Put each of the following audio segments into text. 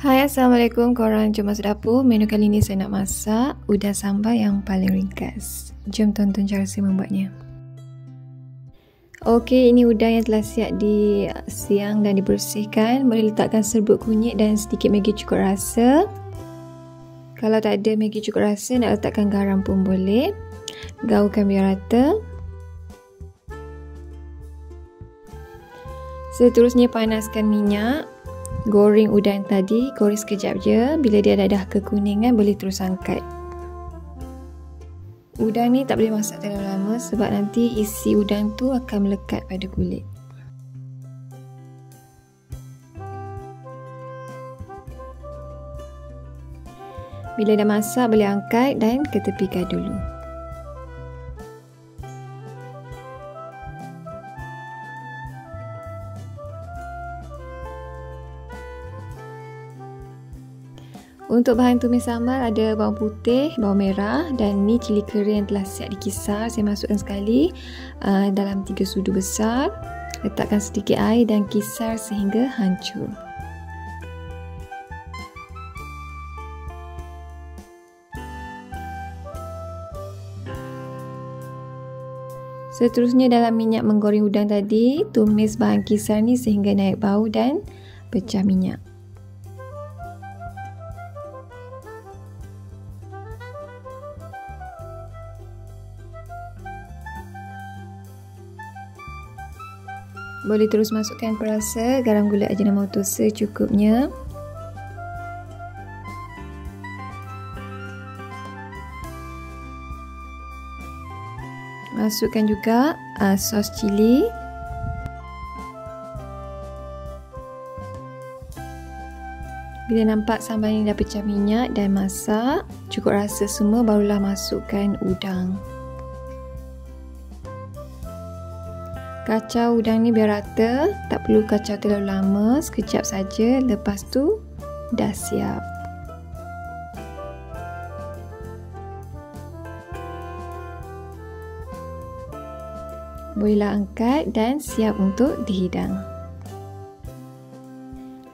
Hai, Assalamualaikum korang. Jom masuk dapur. Menu kali ni saya nak masak udang sambal yang paling ringkas. Jom tonton cara saya membuatnya. Okey, ini udang yang telah siap disiang dan dibersihkan. Boleh letakkan serbuk kunyit dan sedikit Maggi cukup rasa. Kalau tak ada Maggi cukup rasa, nak letakkan garam pun boleh. Gaulkan biar rata. Seterusnya panaskan minyak. Goreng udang tadi, goreng sekejap je. Bila dia dah kekuningan, boleh terus angkat. Udang ni tak boleh masak terlalu lama sebab nanti isi udang tu akan melekat pada kulit. Bila dah masak, boleh angkat dan ketepikan dulu. Untuk bahan tumis sambal ada bawang putih, bawang merah dan ni cili kering yang telah siap dikisar. Saya masukkan sekali dalam 3 sudu besar. Letakkan sedikit air dan kisar sehingga hancur. Seterusnya dalam minyak menggoreng udang tadi, tumis bahan kisar ni sehingga naik bau dan pecah minyak. Boleh terus masukkan perasa, garam, gula, ajinomoto secukupnya. Masukkan juga sos cili. Bila nampak sambal ini dah pecah minyak dan masak, cukup rasa semua, barulah masukkan udang. Kacau udang ni biar rata, tak perlu kacau terlalu lama, sekejap saja, lepas tu dah siap. Bolehlah angkat dan siap untuk dihidang.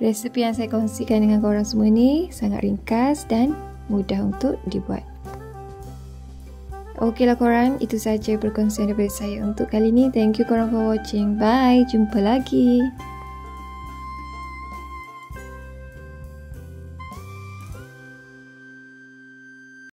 Resepi yang saya kongsikan dengan korang semua ni sangat ringkas dan mudah untuk dibuat. Okeylah korang, itu sahaja perkongsian daripada saya untuk kali ni. Thank you korang for watching. Bye, jumpa lagi.